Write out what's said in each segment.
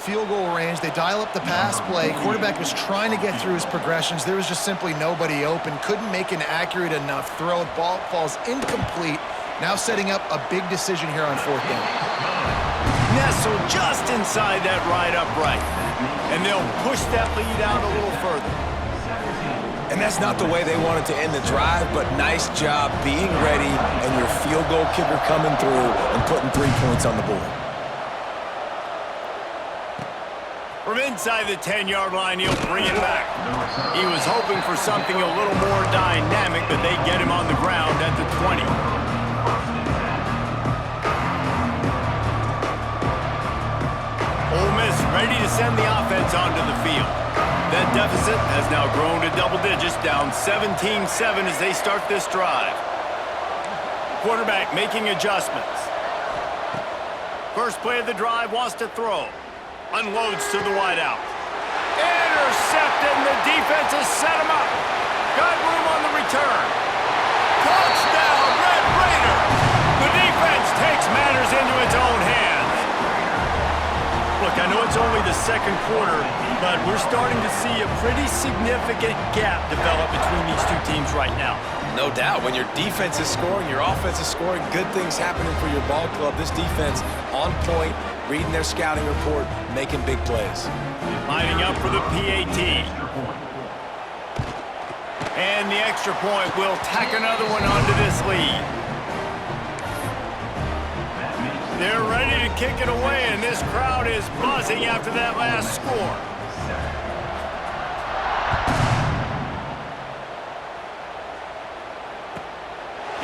Field goal range, they dial up the pass play. Quarterback was trying to get through his progressions. There was just simply nobody open. Couldn't make an accurate enough throw. Ball falls incomplete. Now setting up a big decision here on 4th down. Nestled just inside that right upright. And they'll push that lead out a little further. And that's not the way they wanted to end the drive, but nice job being ready and your field goal kicker coming through and putting 3 points on the board. From inside the 10-yard line, he'll bring it back. He was hoping for something a little more dynamic, but they get him on the ground at the 20. Ole Miss ready to send the offense onto the field. That deficit has now grown to double digits, down 17-7 as they start this drive. Quarterback making adjustments. First play of the drive, wants to throw. Unloads to the wideout. Intercepted, and the defense has set him up. Got room on the return. Touchdown, Red Raiders! The defense takes matters into its own hands. Look, I know it's only the second quarter, but we're starting to see a pretty significant gap develop between these two teams right now. No doubt. When your defense is scoring, your offense is scoring, good things happening for your ball club. This defense on point, reading their scouting report, making big plays. Lining up for the PAT. And the extra point will tack another one onto this lead. They're ready to kick it away, and this crowd is buzzing after that last score.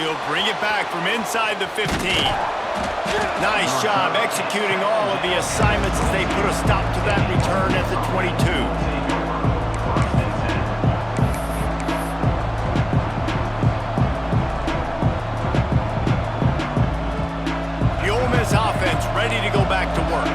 He'll bring it back from inside the 15. Nice job executing all of the assignments as they put a stop to that return at the 22. The Ole Miss offense ready to go back to work.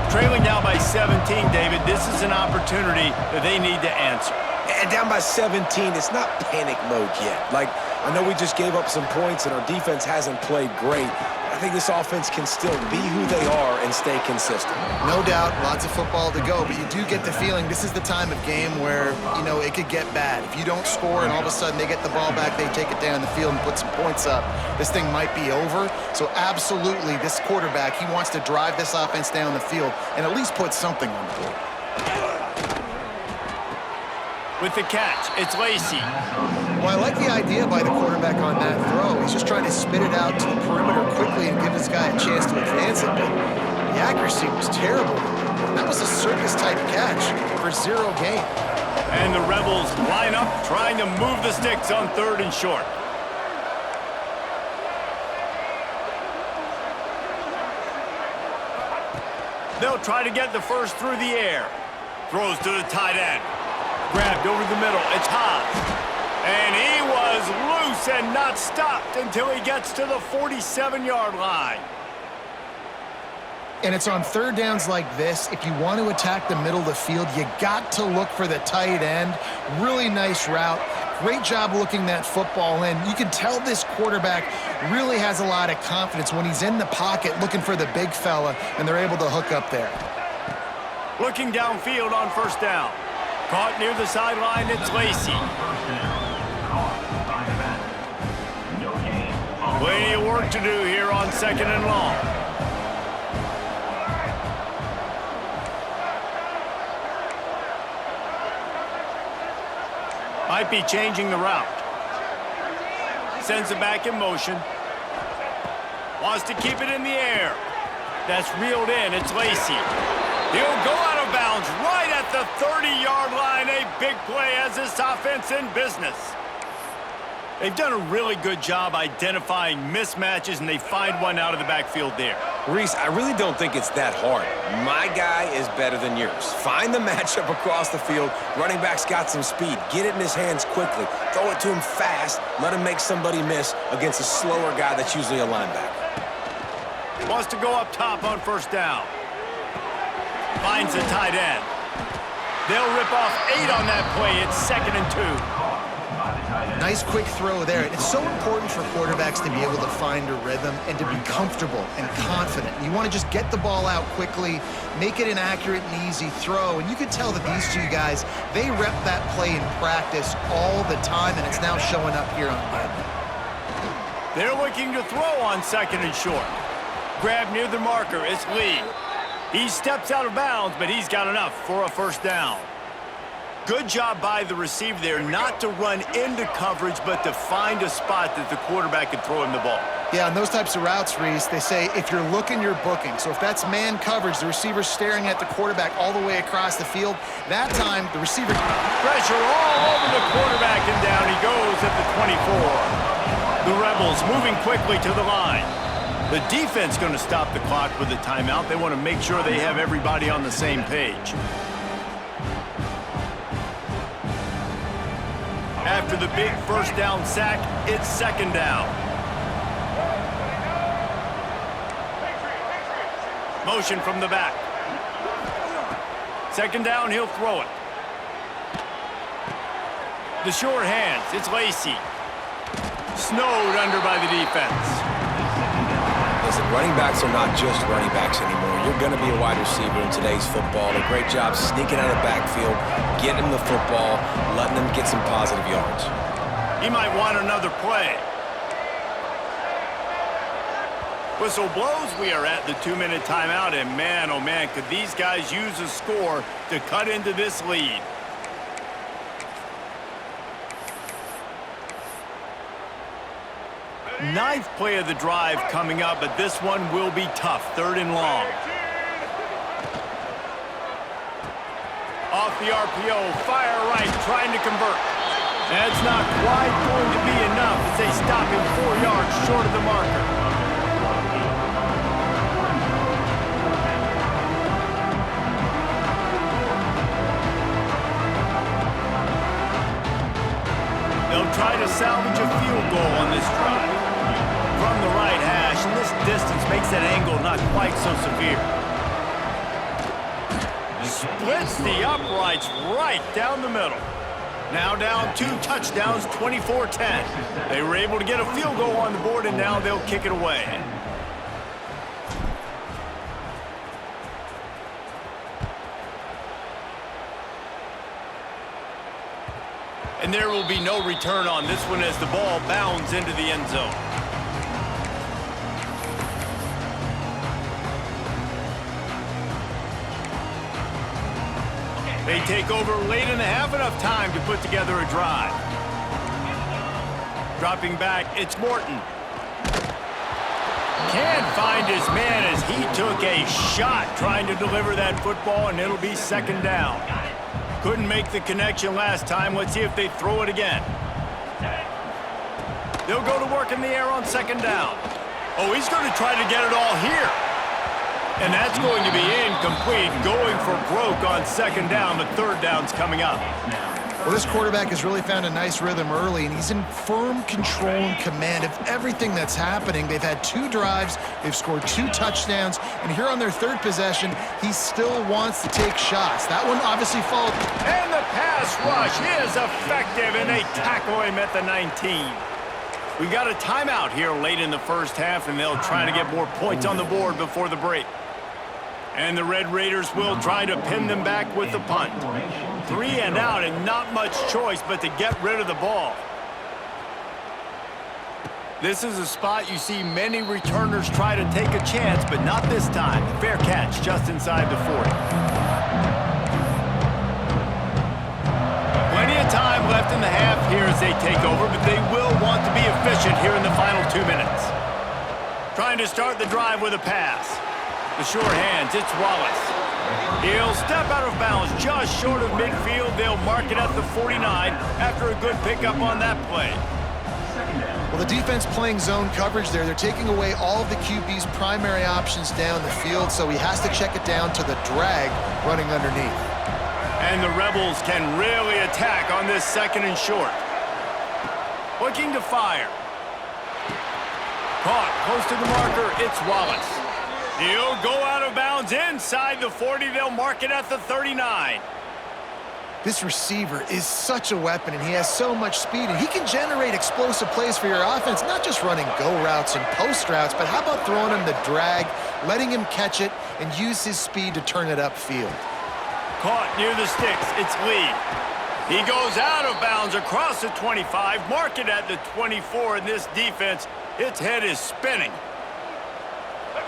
Trailing down by 17, David, this is an opportunity that they need to answer. And down by 17, it's not panic mode yet. Like, I know we just gave up some points and our defense hasn't played great. I think this offense can still be who they are and stay consistent. No doubt, lots of football to go, but you do get the feeling this is the time of game where, it could get bad. If you don't score and all of a sudden they get the ball back, they take it down the field and put some points up, this thing might be over. So absolutely, this quarterback, he wants to drive this offense down the field and at least put something on the board. With the catch, it's Lacey. Well, I like the idea by the quarterback on that throw. He's just trying to spit it out to the perimeter quickly and give this guy a chance to advance it, but the accuracy was terrible. That was a circus-type catch for 0 gain. And the Rebels line up, trying to move the sticks on 3rd and short. They'll try to get the first through the air. Throws to the tight end. Grabbed over the middle. It's Haas. And he was loose and not stopped until he gets to the 47-yard line. And it's on 3rd downs like this. If you want to attack the middle of the field, you got to look for the tight end. Really nice route. Great job looking that football in. You can tell this quarterback really has a lot of confidence when he's in the pocket looking for the big fella, and they're able to hook up there. Looking downfield on 1st down. Caught near the sideline, it's Lacey. Plenty of work to do here on 2nd and long. Might be changing the route. Sends it back in motion. Wants to keep it in the air. That's reeled in, it's Lacey. He'll go out of bounds right at the 30-yard line. A big play as this offense in business. They've done a really good job identifying mismatches, and they find one out of the backfield there. Reese, I really don't think it's that hard. My guy is better than yours. Find the matchup across the field. Running back's got some speed. Get it in his hands quickly. Throw it to him fast. Let him make somebody miss against a slower guy that's usually a linebacker. Wants to go up top on 1st down. Finds the tight end. They'll rip off 8 on that play. It's 2nd and 2. Nice quick throw there. It's so important for quarterbacks to be able to find a rhythm and to be comfortable and confident. You want to just get the ball out quickly, make it an accurate and easy throw. And you could tell that these two guys, they rep that play in practice all the time, and it's now showing up here on game. They're looking to throw on 2nd and short. Grab near the marker, it's Lee. He steps out of bounds, but he's got enough for a 1st down. Good job by the receiver there not to run into coverage, but to find a spot that the quarterback can throw him the ball. Yeah, on those types of routes, Reese, they say if you're looking, you're booking. So if that's man coverage, the receiver's staring at the quarterback all the way across the field, that time the receiver... Pressure all over the quarterback, and down he goes at the 24. The Rebels moving quickly to the line. The defense going to stop the clock with a timeout. They want to make sure they have everybody on the same page. After the big 1st down sack, it's 2nd down. Motion from the back. 2nd down, he'll throw it. The short hands, it's Lacey. Snowed under by the defense. Listen, running backs are not just running backs anymore. You're going to be a wide receiver in today's football. A great job sneaking out of the backfield, getting them the football, letting them get some positive yards. He might want another play. Whistle blows. We are at the 2-minute timeout, and man, oh man, could these guys use a score to cut into this lead. Ninth play of the drive coming up, but this one will be tough. 3rd and long. Off the RPO, fire right, trying to convert. That's not quite going to be enough as they stop him 4 yards short of the marker. They'll try to salvage a field goal on this drive. From the right hash, and this distance makes that angle not quite so severe. Splits the uprights right down the middle. Now down 2 touchdowns, 24-10. They were able to get a field goal on the board, and now they'll kick it away. And there will be no return on this one as the ball bounds into the end zone. They take over late in the half, enough time to put together a drive. Dropping back, it's Morton. Can't find his man as he took a shot trying to deliver that football, and it'll be 2nd down. Couldn't make the connection last time. Let's see if they throw it again. They'll go to work in the air on 2nd down. Oh, he's going to try to get it all here. And that's going to be incomplete, going for broke on 2nd down, but 3rd down's coming up. Well, this quarterback has really found a nice rhythm early, and he's in firm control and command of everything that's happening. They've had 2 drives, they've scored 2 touchdowns, and here on their 3rd possession, he still wants to take shots. That one obviously followed. And the pass rush is effective, and they tackle him at the 19. We got a timeout here late in the 1st half, and they'll try to get more points on the board before the break. And the Red Raiders will try to pin them back with the punt. 3 and out, and not much choice but to get rid of the ball. This is a spot you see many returners try to take a chance, but not this time. Fair catch just inside the 40. Plenty of time left in the half here as they take over, but they will want to be efficient here in the final 2 minutes. Trying to start the drive with a pass. The short hands, it's Wallace. He'll step out of bounds just short of midfield. They'll mark it at the 49 after a good pickup on that play. Well, the defense playing zone coverage there. They're taking away all of the QB's primary options down the field, so he has to check it down to the drag running underneath. And the Rebels can really attack on this 2nd and short. Looking to fire. Caught close to the marker, it's Wallace. He'll go out of bounds inside the 40. They'll mark it at the 39. This receiver is such a weapon, and he has so much speed, and he can generate explosive plays for your offense, not just running go routes and post routes, but how about throwing him the drag, letting him catch it, and use his speed to turn it upfield. Caught near the sticks. It's Lee. He goes out of bounds across the 25, mark it at the 24, and this defense, its head is spinning.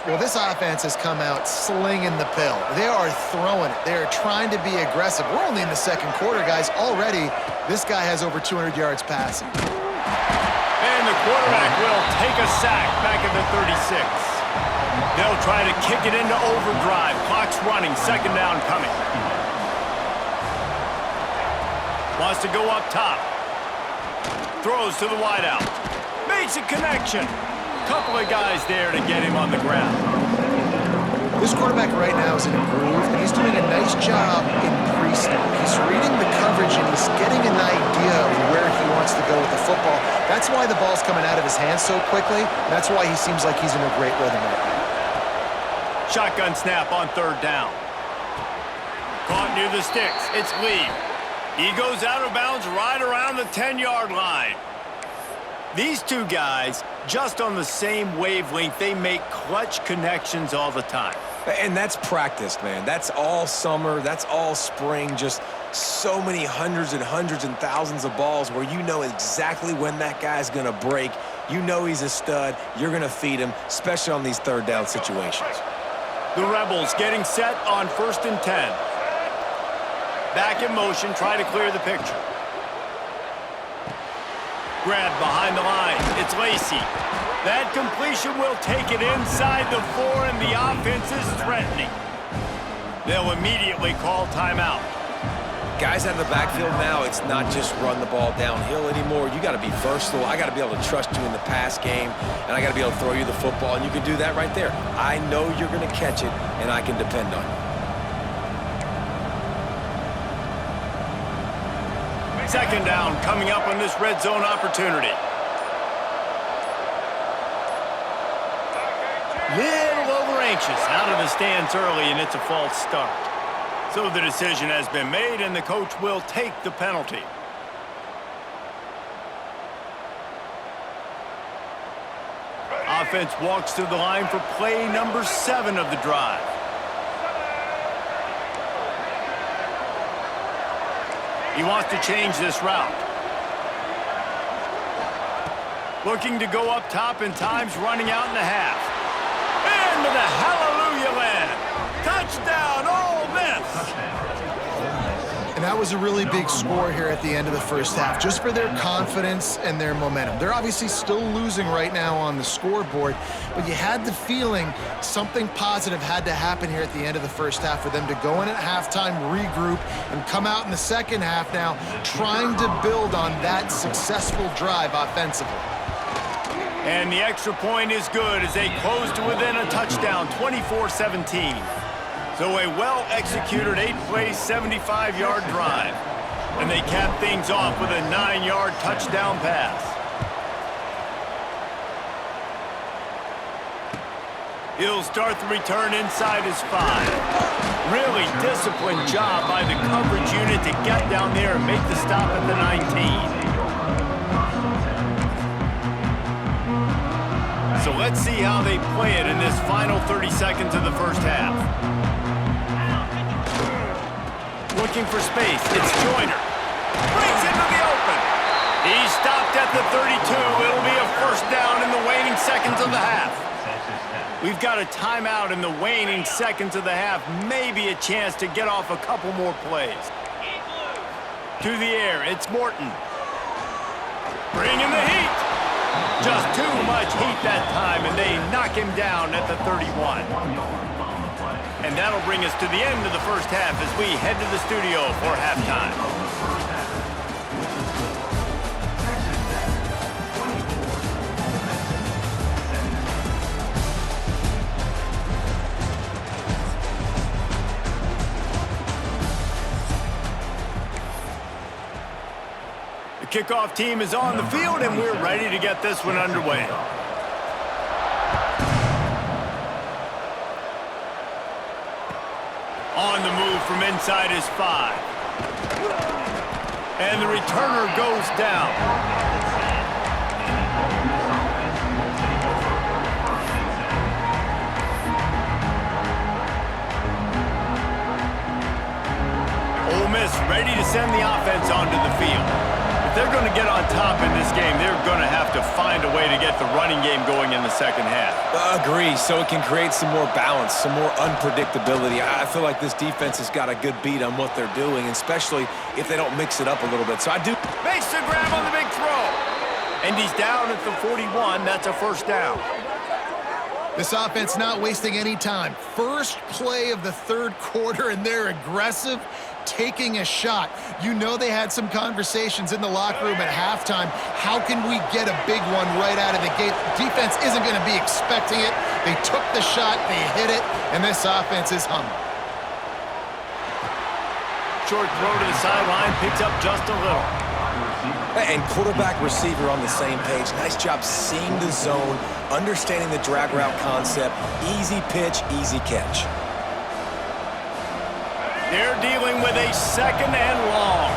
Well, this offense has come out slinging the pill. They are throwing it. They are trying to be aggressive. We're only in the second quarter, guys. Already, this guy has over 200 yards passing. And the quarterback will take a sack back at the 36. They'll try to kick it into overdrive. Clock's running, second down coming. Wants to go up top. Throws to the wideout. Makes a connection. Couple of guys there to get him on the ground. This quarterback right now is in a groove, and he's doing a nice job in pre-snap. He's reading the coverage, and he's getting an idea of where he wants to go with the football. That's why the ball's coming out of his hands so quickly. That's why he seems like he's in a great rhythm right now. Shotgun snap on third down. Caught near the sticks. It's Lee. He goes out of bounds right around the 10-yard line. These two guys, just on the same wavelength, they make clutch connections all the time. And that's practice, man. That's all summer. That's all spring. Just so many hundreds and thousands of balls where you know exactly when that guy's going to break. You know he's a stud. You're going to feed him, especially on these third down situations. The Rebels getting set on 1st and 10. Back in motion, try to clear the picture. Grab behind the line. It's Lacey. That completion will take it inside the 4, and the offense is threatening. They'll immediately call timeout. Guys out of the backfield now, it's not just run the ball downhill anymore. You got to be versatile. I got to be able to trust you in the pass game, and I got to be able to throw you the football, and you can do that right there. I know you're going to catch it, and I can depend on you. Second down coming up on this red zone opportunity. Little over anxious, out of the stance early, and it's a false start. So the decision has been made, and the coach will take the penalty. Offense walks to the line for play number 7 of the drive. He wants to change this route. Looking to go up top, and time's running out in the half. Into the hallelujah land. Touchdown, Ole Miss. And that was a really big score here at the end of the first half, just for their confidence and their momentum. They're obviously still losing right now on the scoreboard, but you had the feeling something positive had to happen here at the end of the first half for them to go in at halftime, regroup, and come out in the second half now trying to build on that successful drive offensively. And the extra point is good as they close to within a touchdown, 24-17. So a well-executed 8-play, 75-yard drive. And they cap things off with a 9-yard touchdown pass. He'll start the return inside his 5. Really disciplined job by the coverage unit to get down there and make the stop at the 19. So let's see how they play it in this final 30 seconds of the first half. Looking for space, it's Joyner. Brings into the open. He's stopped at the 32. It'll be a first down in the waning seconds of the half. We've got a timeout in the waning seconds of the half. Maybe a chance to get off a couple more plays. To the air, it's Morton. Bringing the heat. Just too much heat that time, and they knock him down at the 31. And that'll bring us to the end of the first half as we head to the studio for halftime. The kickoff team is on the field, and we're ready to get this one underway. On the move from inside his 5. And the returner goes down. Ole Miss ready to send the offense onto the field. If they're going to get on top in this game, they're going to have to find a way to get the running game going in the second half. Agree, so it can create some more balance, some more unpredictability. I feel like this defense has got a good beat on what they're doing, especially if they don't mix it up a little bit. So I do. Makes the grab on the big throw. And he's down at the 41. That's a first down. This offense not wasting any time. First play of the third quarter, and they're aggressive, taking a shot. You know they had some conversations in the locker room at halftime. How can we get a big one right out of the gate? Defense isn't going to be expecting it. They took the shot, they hit it, and this offense is humming. Short throw to the sideline, picks up just a little. And quarterback receiver on the same page. Nice job seeing the zone, understanding the drag route concept. Easy pitch, easy catch. They're dealing with a second and long.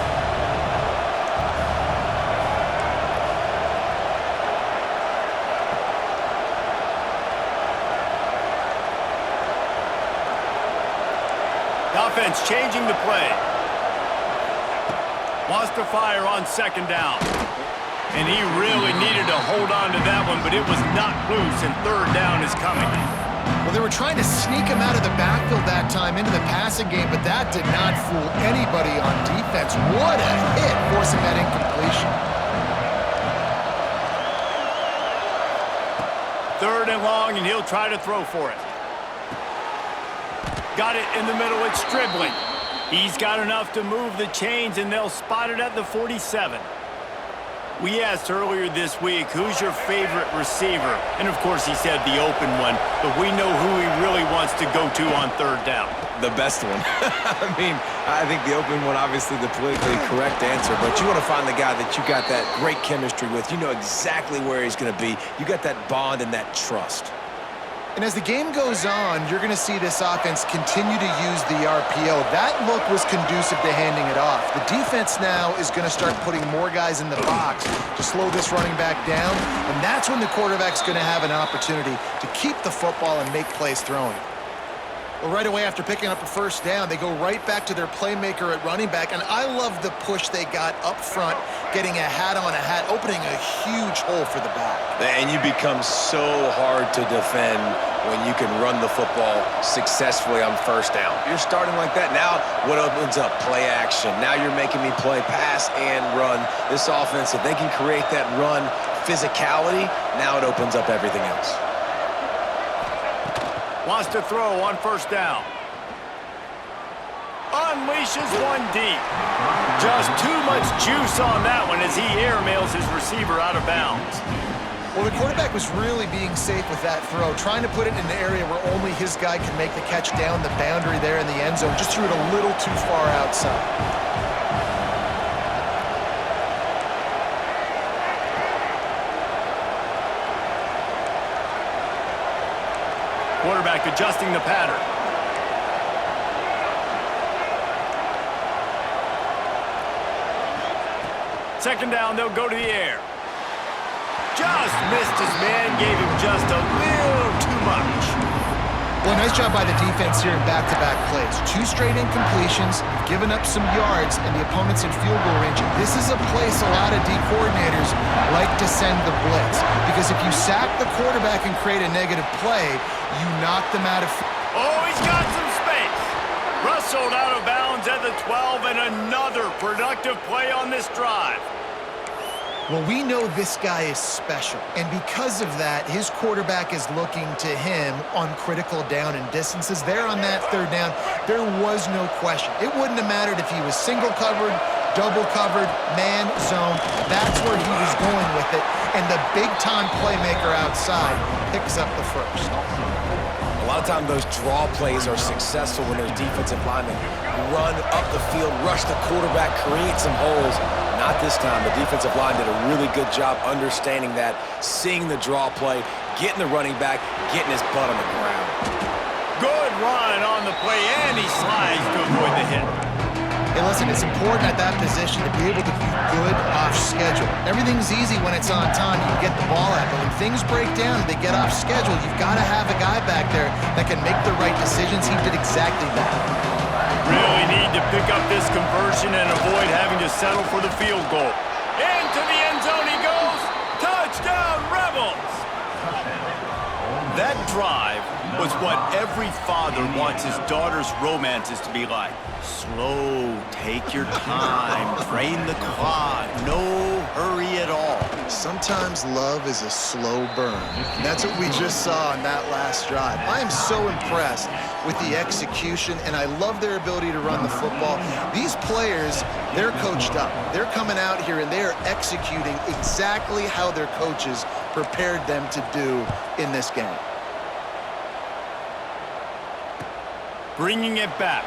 The offense changing the play. Wants to fire on second down. And he really needed to hold on to that one, but it was not loose, and third down is coming. Well, they were trying to sneak him out of the backfield that time into the passing game, but that did not fool anybody on defense. What a hit, forcing that incompletion. Third and long, and he'll try to throw for it. Got it in the middle, it's dribbling. He's got enough to move the chains, and they'll spot it at the 47. We asked earlier this week, who's your favorite receiver? And, of course, he said the open one, but we know who he really wants to go to on third down. The best one. I mean, I think the open one, obviously the politically correct answer, but you want to find the guy that you got that great chemistry with. You know exactly where he's going to be. You got that bond and that trust. And as the game goes on, you're going to see this offense continue to use the RPO. That look was conducive to handing it off. The defense now is going to start putting more guys in the box to slow this running back down, and that's when the quarterback's going to have an opportunity to keep the football and make plays throwing. Well, right away after picking up a first down, they go right back to their playmaker at running back, and I love the push they got up front, getting a hat on a hat, opening a huge hole for the back. And you become so hard to defend when you can run the football successfully on first down. You're starting like that. Now what opens up? Play action. Now you're making me play pass and run. This offense, if they can create that run physicality, now it opens up everything else. Wants to throw on first down. Unleashes one deep. Just too much juice on that one as he airmails his receiver out of bounds. Well, the quarterback was really being safe with that throw, trying to put it in an area where only his guy can make the catch down the boundary there in the end zone. Just threw it a little too far outside. Quarterback adjusting the pattern. Second down, they'll go to the air. Just missed his man, gave him just a little too much. Well, nice job by the defense here in back-to-back plays. 2 straight incompletions, giving up some yards, and the opponent's in field goal range. This is a place a lot of D coordinators like to send the blitz, because if you sack the quarterback and create a negative play, you knock them out of... Oh, he's got some space. Rustled out of bounds at the 12, and another productive play on this drive. Well, we know this guy is special, and because of that, his quarterback is looking to him on critical down and distances. There on that third down, there was no question. It wouldn't have mattered if he was single covered, double covered, man, zone. That's where he was going with it, and the big-time playmaker outside picks up the first. A lot of times those draw plays are successful when those defensive linemen run up the field, rush the quarterback, create some holes. Not this time. The defensive line did a really good job understanding that, seeing the draw play, getting the running back, getting his butt on the ground. Good run on the play, and he slides to avoid the hit. Hey, listen, it's important at that position to be able to be good off schedule. Everything's easy when it's on time. You get the ball out, but when things break down and they get off schedule, you've got to have a guy back there that can make the right decisions. He did exactly that. Really need to pick up this conversion and avoid having to settle for the field goal. Into the end zone he goes. Touchdown, Rebels! That drive was what every father wants his daughter's romances to be like. Slow, take your time, drain the clock, no hurry at all. Sometimes love is a slow burn, and that's what we just saw on that last drive. I am so impressed with the execution, and I love their ability to run the football. These players, they're coached up. They're coming out here, and they are executing exactly how their coaches prepared them to do in this game. Bringing it back.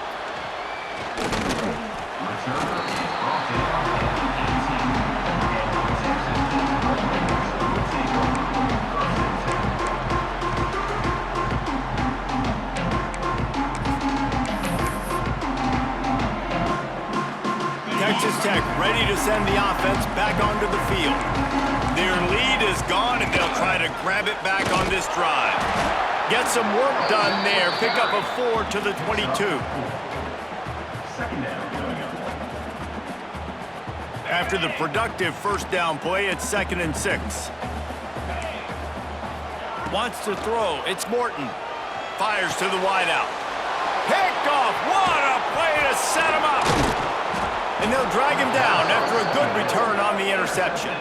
Texas Tech ready to send the offense back onto the field. Their lead is gone, and they'll try to grab it back on this drive. Get some work done there. Pick up a 4 to the 22. After the productive first down play, it's 2nd and 6. Wants to throw. It's Morton. Fires to the wideout. Picked off. What a play to set him up. And they'll drag him down after a good return on the interception.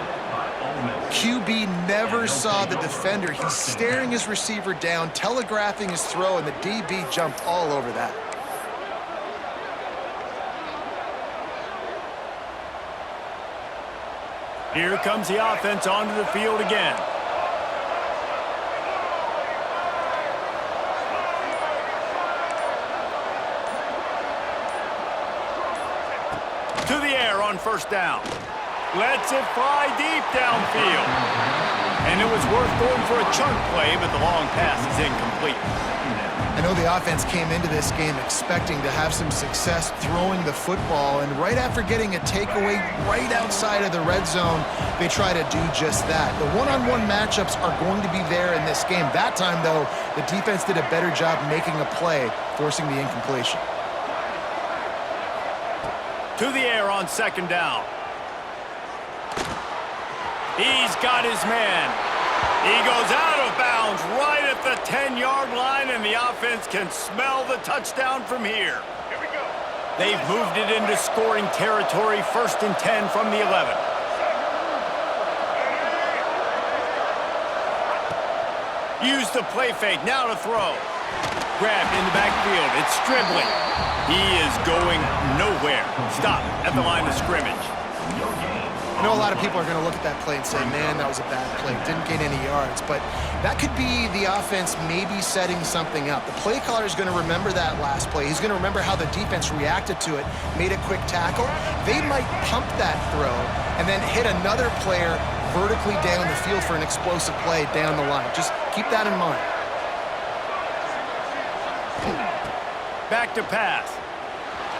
QB never saw the defender. He's staring his receiver down, telegraphing his throw, and the DB jumped all over that. Here comes the offense onto the field again. To the air on first down. Lets it fly deep downfield. And it was worth going for a chunk play, but the long pass is incomplete. I know the offense came into this game expecting to have some success throwing the football, and right after getting a takeaway right outside of the red zone, they try to do just that. The one-on-one matchups are going to be there in this game. That time, though, the defense did a better job making a play, forcing the incompletion. To the air on second down. He's got his man. He goes out of bounds right at the 10-yard line, and the offense can smell the touchdown from here. Here we go. They've moved it into scoring territory, 1st and 10 from the 11. Use the play fake, now to throw. Grabbed in the backfield, it's Stribling. He is going nowhere. Stop at the line of scrimmage. I know a lot of people are going to look at that play and say, man, that was a bad play. Didn't gain any yards. But that could be the offense maybe setting something up. The play caller is going to remember that last play. He's going to remember how the defense reacted to it, made a quick tackle. They might pump that throw and then hit another player vertically down the field for an explosive play down the line. Just keep that in mind. Back to pass.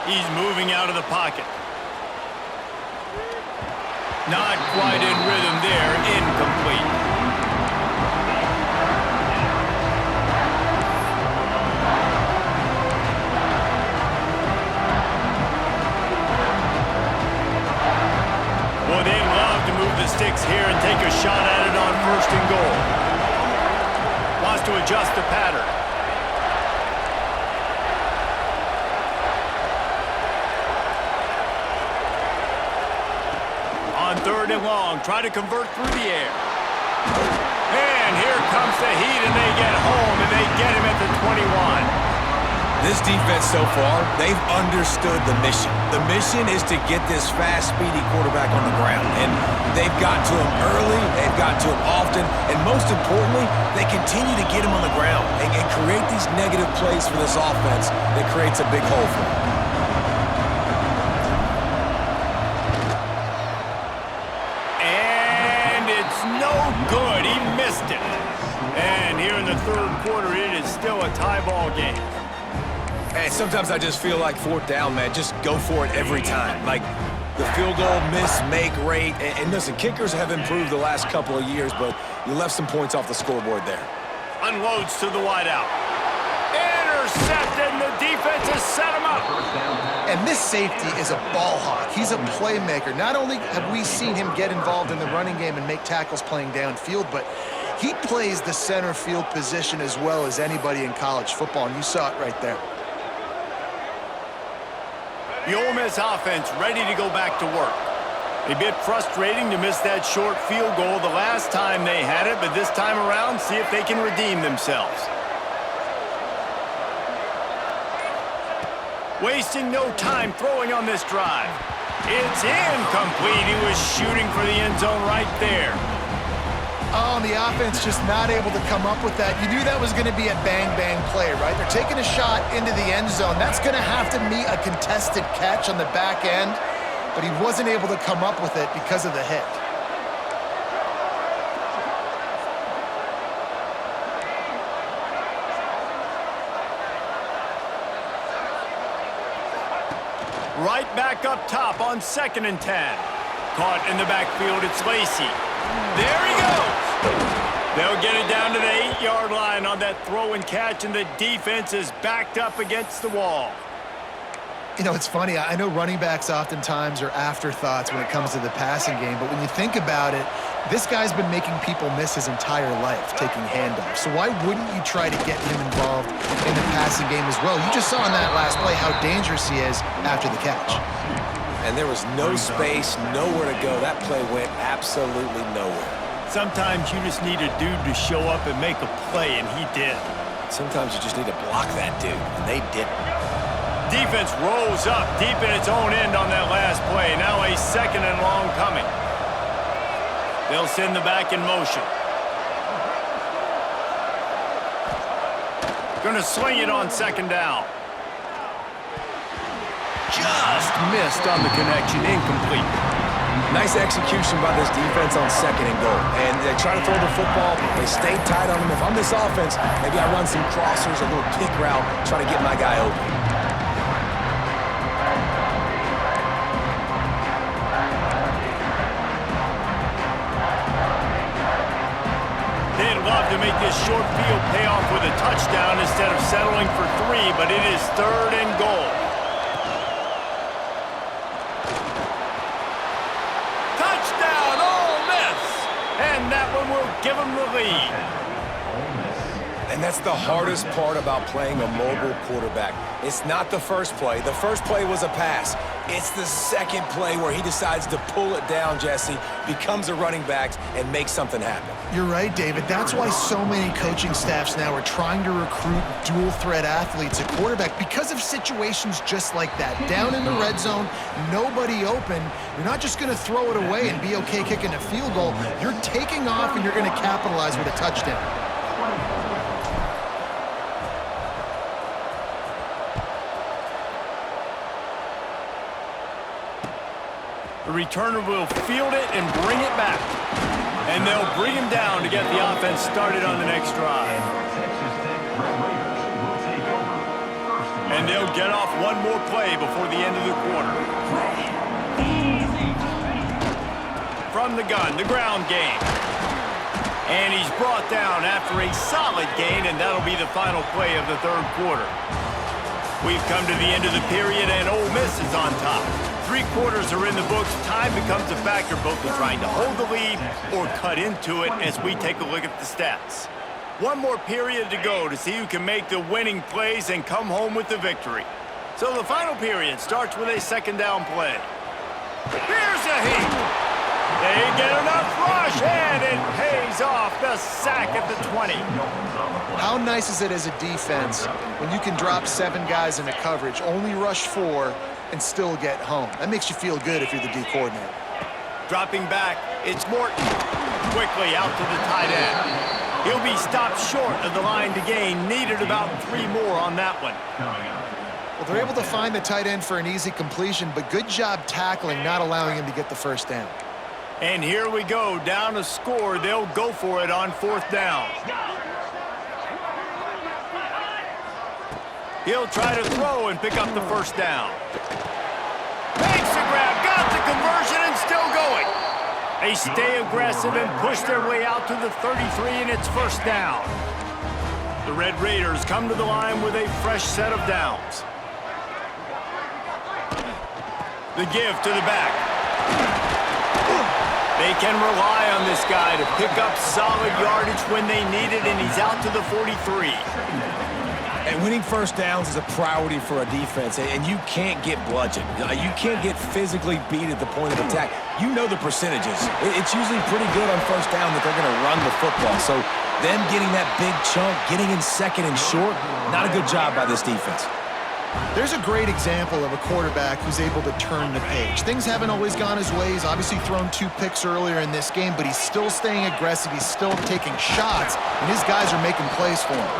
He's moving out of the pocket. Not quite in rhythm there. Incomplete. Boy, they'd love to move the sticks here and take a shot at it on 1st and goal. Wants to adjust the pattern. On 3rd and long, try to convert through the air. And here comes the heat, and they get home, and they get him at the 21. This defense so far, they've understood the mission. The mission is to get this fast, speedy quarterback on the ground. And they've got to him early, they've got to him often, and most importantly, they continue to get him on the ground and create these negative plays for this offense that creates a big hole for them. No good. He missed it. And here in the 3rd quarter, it is still a tie ball game. Hey, Sometimes I just feel like fourth down, man. Just go for it every time. Like, the field goal miss, make rate. And listen, kickers have improved the last couple of years, but you left some points off the scoreboard there. Unloads to the wideout. Intercepted, and the defense has set him up. And this safety is a ball hawk. He's a playmaker. Not only have we seen him get involved in the running game and make tackles playing downfield, but he plays the center field position as well as anybody in college football, and you saw it right there. The Ole Miss offense ready to go back to work. A bit frustrating to miss that short field goal the last time they had it, but this time around, see if they can redeem themselves. Wasting no time throwing on this drive. It's incomplete. He was shooting for the end zone right there. Oh, and the offense just not able to come up with that. You knew that was going to be a bang-bang play, right? They're taking a shot into the end zone. That's going to have to meet a contested catch on the back end, but he wasn't able to come up with it because of the hit. Right back up top on 2nd and 10. Caught in the backfield, it's Lacey. There he goes! They'll get it down to the 8-yard line on that throw and catch, and the defense is backed up against the wall. You know, it's funny. I know running backs oftentimes are afterthoughts when it comes to the passing game, but when you think about it, this guy's been making people miss his entire life taking handoffs. So why wouldn't you try to get him involved in the passing game as well? You just saw in that last play how dangerous he is after the catch. And there was no space, nowhere to go. That play went absolutely nowhere. Sometimes you just need a dude to show up and make a play, and he did. Sometimes you just need to block that dude, and they didn't. Defense rolls up deep in its own end on that last play. Now a 2nd and long coming. They'll send the back in motion. Gonna swing it on 2nd down. Just missed on the connection, incomplete. Nice execution by this defense on 2nd and goal. And they try to throw the football. They stay tight on him. If I'm this offense, maybe I run some crossers, a little kick route, try to get my guy open. They'd love to make this short field pay off with a touchdown instead of settling for 3, but it is 3rd and goal. Touchdown, Ole Miss! And that one will give them the lead. And that's the hardest part about playing a mobile quarterback. It's not the first play. The first play was a pass. It's the second play where he decides to pull it down, Jesse, becomes a running back, and makes something happen. You're right, David. That's why so many coaching staffs now are trying to recruit dual-threat athletes at quarterback because of situations just like that. Down in the red zone, nobody open. You're not just going to throw it away and be okay kicking a field goal. You're taking off, and you're going to capitalize with a touchdown. The returner will field it and bring it back. And they'll bring him down to get the offense started on the next drive. And they'll get off one more play before the end of the quarter. From the gun, the ground game. And he's brought down after a solid gain, and that'll be the final play of the 3rd quarter. We've come to the end of the period, and Ole Miss is on top. 3 quarters are in the books. Time becomes a factor both in trying to hold the lead or cut into it as we take a look at the stats. One more period to go to see who can make the winning plays and come home with the victory. So the final period starts with a 2nd down play. Here's a heat. They get enough rush, and it pays off. The sack at the 20. How nice is it as a defense when you can drop 7 guys into coverage, only rush 4, and still get home? That makes you feel good if you're the D coordinator. Dropping back, it's Morton. Quickly out to the tight end. He'll be stopped short of the line to gain. Needed about 3 more on that one. Well, they're able to find the tight end for an easy completion, but good job tackling, not allowing him to get the 1st down. And here we go, down a score. They'll go for it on 4th down. He'll try to throw and pick up the first down. Makes the grab, got the conversion, and still going. They stay aggressive and push their way out to the 33, and it's first down. The Red Raiders come to the line with a fresh set of downs. The give to the back. They can rely on this guy to pick up solid yardage when they need it, and he's out to the 43. And winning first downs is a priority for a defense, and you can't get bludgeoned. You can't get physically beat at the point of attack. You know the percentages. It's usually pretty good on first down that they're going to run the football. So them getting that big chunk, getting in second and short, not a good job by this defense. There's a great example of a quarterback who's able to turn the page. Things haven't always gone his way. He's obviously thrown 2 picks earlier in this game, but he's still staying aggressive. He's still taking shots, and his guys are making plays for him.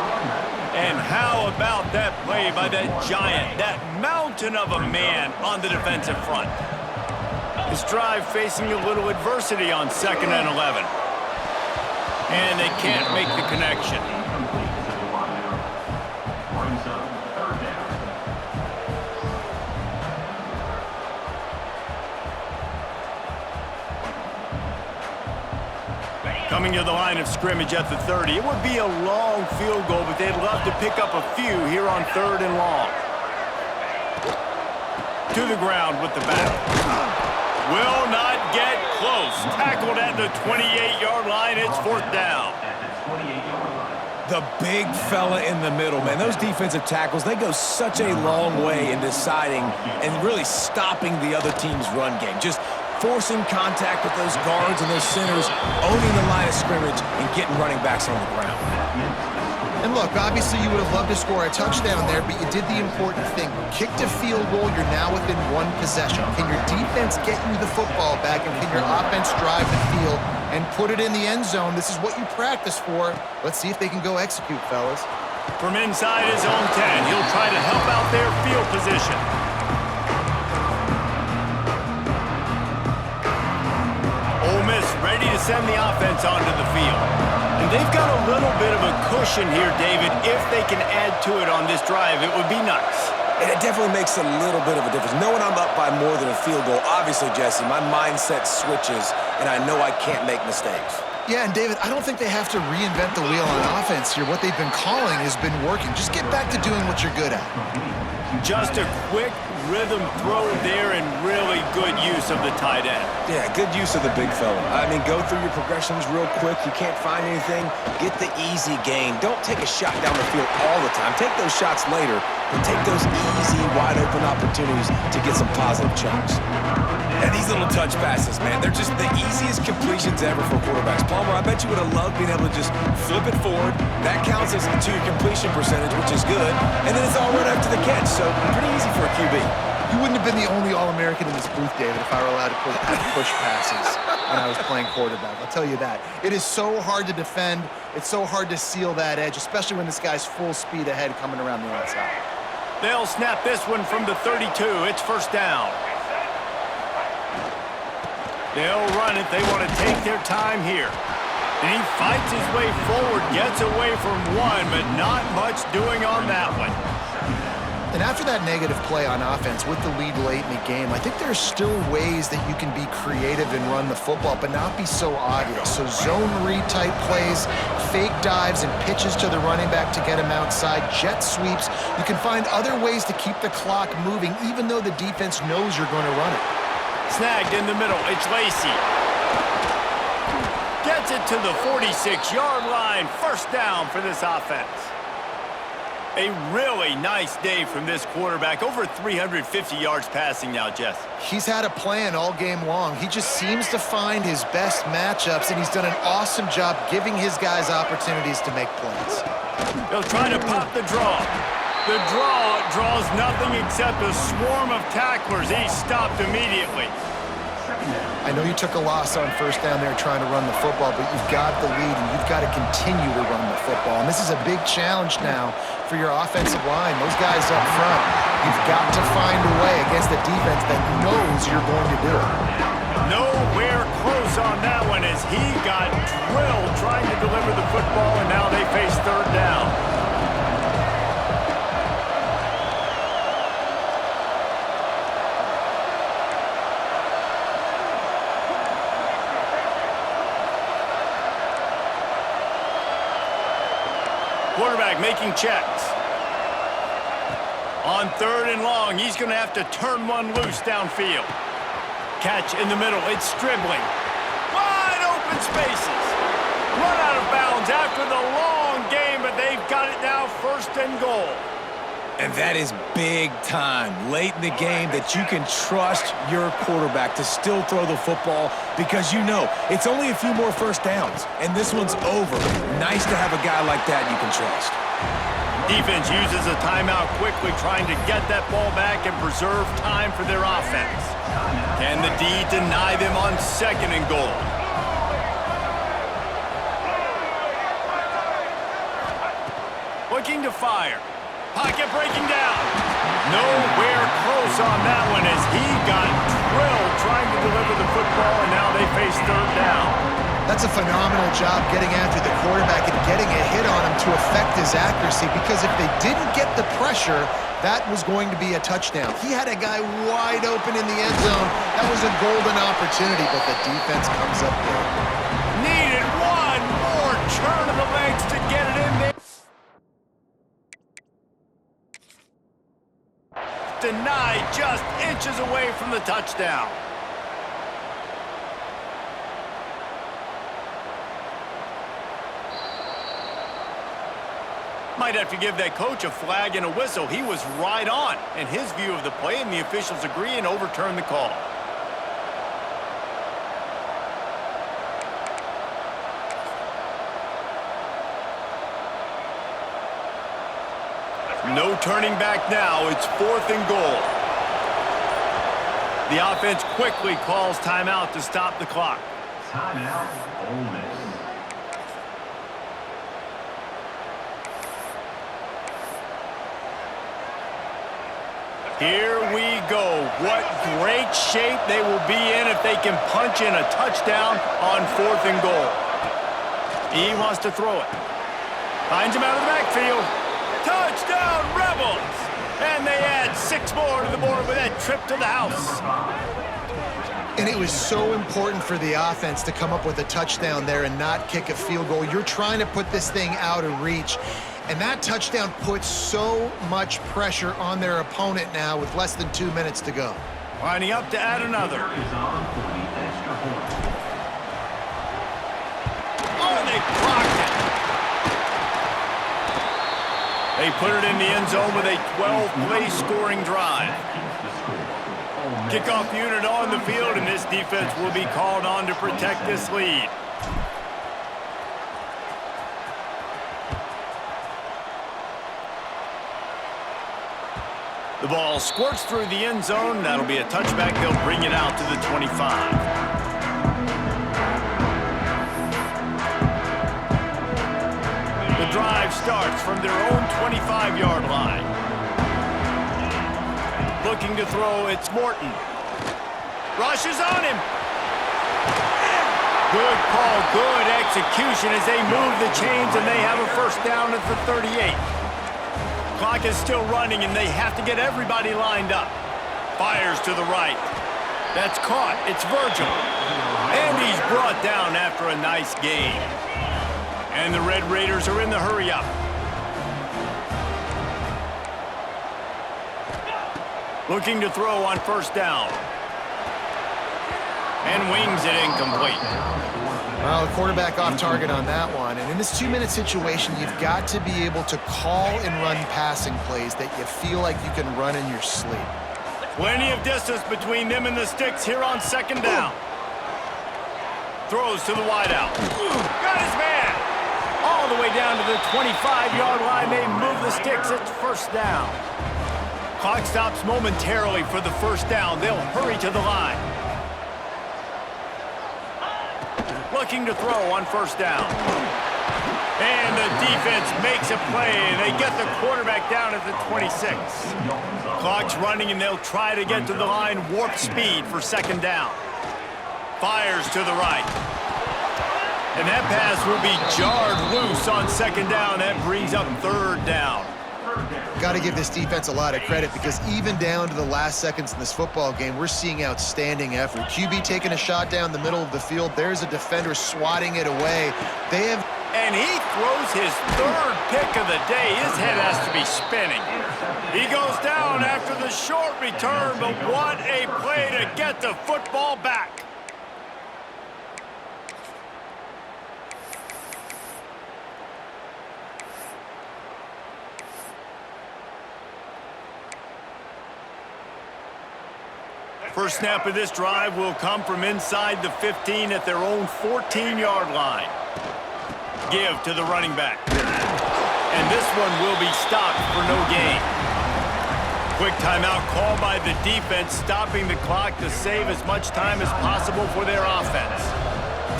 And how about that play by that giant, that mountain of a man on the defensive front? This drive facing a little adversity on 2nd and 11. And they can't make the connection. Coming to the line of scrimmage at the 30. It would be a long field goal, but they'd love to pick up a few here on 3rd and long. To the ground with the back. Will not get close. Tackled at the 28-yard line. It's 4th down. The big fella in the middle, man. Those defensive tackles, they go such a long way in deciding and really stopping the other team's run game. Just forcing contact with those guards and those centers, owning the line of scrimmage, and getting running backs on the ground. And look, obviously you would have loved to score a touchdown there, but you did the important thing. Kicked a field goal, you're now within 1 possession. Can your defense get you the football back, and can your offense drive the field and put it in the end zone? This is what you practice for. Let's see if they can go execute, fellas. From inside his own 10, he'll try to help out their field position. Ole Miss ready to send the offense onto the field. And they've got a little bit of a cushion here, David. If they can add to it on this drive, it would be nice. And it definitely makes a little bit of a difference. Knowing I'm up by more than a field goal, obviously, Jesse, my mindset switches, and I know I can't make mistakes. Yeah, and David, I don't think they have to reinvent the wheel on offense here. What they've been calling has been working. Just get back to doing what you're good at. Just a quick rhythm throw there and really good use of the tight end. Yeah, good use of the big fella. I mean, go through your progressions real quick. You can't find anything. Get the easy gain. Don't take a shot down the field all the time. Take those shots later, but take those easy, wide-open opportunities to get some positive chunks. And these little touch passes, man, they're just the easiest completions ever for quarterbacks. Palmer, I bet you would have loved being able to just flip it forward. That counts as to your completion percentage, which is good. And then it's all right up to the catch, so pretty easy for a QB. You wouldn't have been the only All-American in this booth, David, if I were allowed to push passes when I was playing quarterback. I'll tell you that. It is so hard to defend. It's so hard to seal that edge, especially when this guy's full speed ahead coming around the outside. They'll snap this one from the 32. It's first down. They'll run it. They want to take their time here. And he fights his way forward, gets away from one, but not much doing on that one. And after that negative play on offense with the lead late in the game, I think there's still ways that you can be creative and run the football, but not be so obvious. So zone read type plays, fake dives and pitches to the running back to get him outside, jet sweeps. You can find other ways to keep the clock moving, even though the defense knows you're going to run it. Snagged in the middle. It's Lacey. Gets it to the 46-yard line. First down for this offense. A really nice day from this quarterback. Over 350 yards passing now, Jess. He's had a plan all game long. He just seems to find his best matchups, and he's done an awesome job giving his guys opportunities to make plays. He'll try to pop the draw. The draw draws nothing except a swarm of tacklers. He's stopped immediately. I know you took a loss on first down there trying to run the football, but you've got the lead, and you've got to continue to run the football. And this is a big challenge now for your offensive line. Those guys up front, you've got to find a way against a defense that knows you're going to do it. Nowhere close on that one as he got drilled trying to deliver the football, and now they face third down. Quarterback making checks. On 3rd and long, he's going to have to turn one loose downfield. Catch in the middle. It's Stribling. Wide open spaces. Run out of bounds after the long game, but they've got it now 1st and goal. And that is big time, late in the game, that you can trust your quarterback to still throw the football because you know it's only a few more first downs, and this one's over. Nice to have a guy like that you can trust. Defense uses a timeout quickly, trying to get that ball back and preserve time for their offense. Can the D deny them on 2nd and goal? Looking to fire. Pocket breaking down. Nowhere close on that one as he got drilled trying to deliver the football, and now they face 3rd down. That's a phenomenal job getting after the quarterback and getting a hit on him to affect his accuracy, because if they didn't get the pressure, that was going to be a touchdown. He had a guy wide open in the end zone. That was a golden opportunity, but the defense comes up big. Needed one more turn of the legs to get it in there. Denied, just inches away from the touchdown. Might have to give that coach a flag and a whistle. He was right on in his view of the play, and the officials agree and overturn the call. No turning back now. It's 4th and goal. The offense quickly calls timeout to stop the clock. Timeout, Ole Miss. Here we go. What great shape they will be in if they can punch in a touchdown on 4th and goal. He wants to throw it. Finds him out of the backfield. Touchdown, Rebels! And they add 6 more to the board with that trip to the house. And it was so important for the offense to come up with a touchdown there and not kick a field goal. You're trying to put this thing out of reach. And that touchdown puts so much pressure on their opponent now with less than 2 minutes to go. Lining up to add another. Oh, they blocked it. They put it in the end zone with a 12-play scoring drive. Kickoff unit on the field, and this defense will be called on to protect this lead. The ball squirts through the end zone. That'll be a touchback. They'll bring it out to the 25. The drive starts from their own 25-yard line. Looking to throw, it's Morton. Rushes on him. Good call, good execution as they move the chains, and they have a 1st down at the 38. Clock is still running, and they have to get everybody lined up. Fires to the right. That's caught. It's Virgil. And he's brought down after a nice gain. And the Red Raiders are in the hurry-up. Looking to throw on 1st down. And wings it incomplete. Well, the quarterback off target on that one. And in this 2-minute situation, you've got to be able to call and run passing plays that you feel like you can run in your sleep. Plenty of distance between them and the sticks here on 2nd down. Throws to the wideout. Got his man. All the way down to the 25-yard line. They move the sticks. It's 1st down. Clock stops momentarily for the 1st down. They'll hurry to the line. Looking to throw on 1st down. And the defense makes a play. They get the quarterback down at the 26. Clock's running, and they'll try to get to the line. Warp speed for 2nd down. Fires to the right. And that pass will be jarred loose on 2nd down. That brings up 3rd down. Got to give this defense a lot of credit, because even down to the last seconds in this football game, we're seeing outstanding effort. QB taking a shot down the middle of the field. There's a defender swatting it away. They have And he throws his third pick of the day. His head has to be spinning. He goes down after the short return, but what a play to get the football back. First snap of this drive will come from inside the 15 at their own 14-yard line. Give to the running back. And this one will be stopped for no gain. Quick timeout called by the defense, stopping the clock to save as much time as possible for their offense.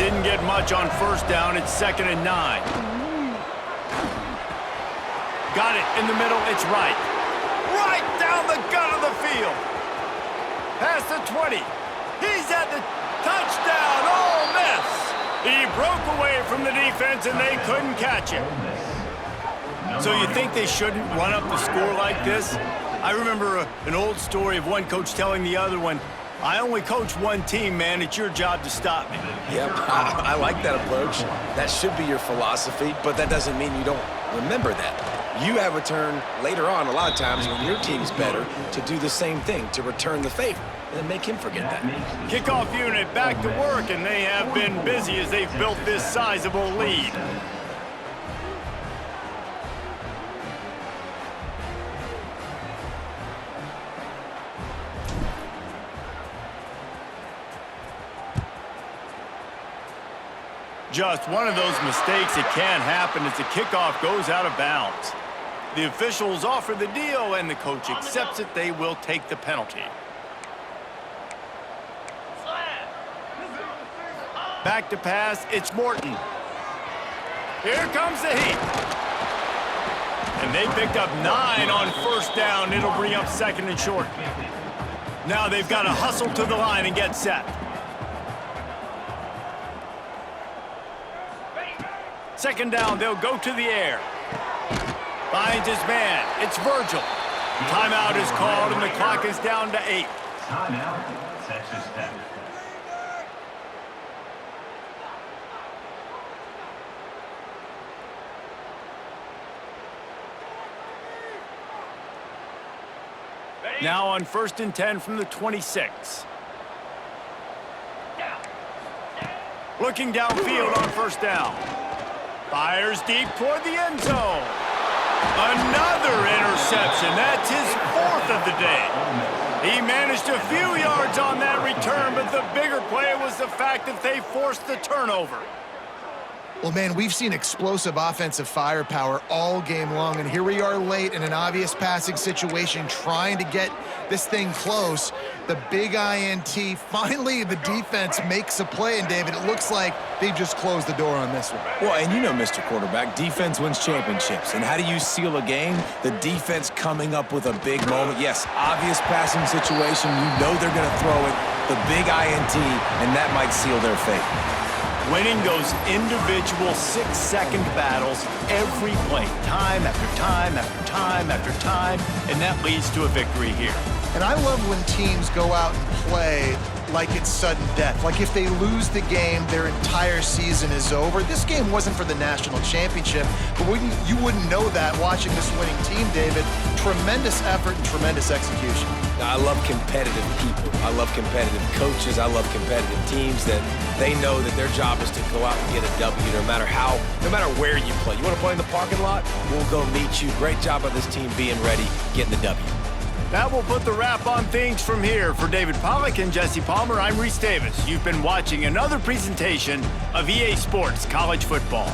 Didn't get much on first down. It's 2nd and 9. Got it in the middle. It's right. Right down the gut of the field. Past the 20. He's at the touchdown. Ole Miss. He broke away from the defense, and they couldn't catch him. So you think they shouldn't run up the score like this? I remember an old story of one coach telling the other one, I only coach one team, man. It's your job to stop me. Yep, I like that approach. That should be your philosophy, but that doesn't mean you don't remember that. You have a turn later on, a lot of times, when your team's better, to do the same thing, to return the favor, and make him forget that. Kickoff unit back to work, and they have been busy as they've built this sizable lead. Just one of those mistakes that can happen as the kickoff goes out of bounds. The officials offer the deal, and the coach accepts it. They will take the penalty. Back to pass, it's Morton. Here comes the heat. And they picked up 9 on first down. It'll bring up 2nd and short. Now they've got to hustle to the line and get set. Second down, they'll go to the air. Finds his man. It's Virgil. Timeout is called, and the clock is down to 8. Timeout, Texas Tech. Now on 1st and 10 from the 26. Looking downfield on first down. Fires deep toward the end zone. Another interception. That's his 4th of the day. He managed a few yards on that return, but the bigger play was the fact that they forced the turnover. Well, man, we've seen explosive offensive firepower all game long, and here we are late in an obvious passing situation trying to get this thing close. The big INT, finally the defense makes a play, and David, it looks like they just closed the door on this one. Well, and you know, Mr. Quarterback, defense wins championships. And how do you seal a game? The defense coming up with a big moment. Yes, obvious passing situation. You know they're going to throw it. The big INT, and that might seal their fate. Winning those individual 6-second battles every play, time after time after time after time, and that leads to a victory here. And I love when teams go out and play like it's sudden death. Like if they lose the game, their entire season is over. This game wasn't for the national championship, but you wouldn't know that watching this winning team, David. Tremendous effort and tremendous execution. I love competitive people. I love competitive coaches. I love competitive teams that they know that their job is to go out and get a W no matter where you play. You want to play in the parking lot? We'll go meet you. Great job of this team being ready, getting the W. That will put the wrap on things from here. For David Pollack and Jesse Palmer, I'm Reese Davis. You've been watching another presentation of EA Sports College Football.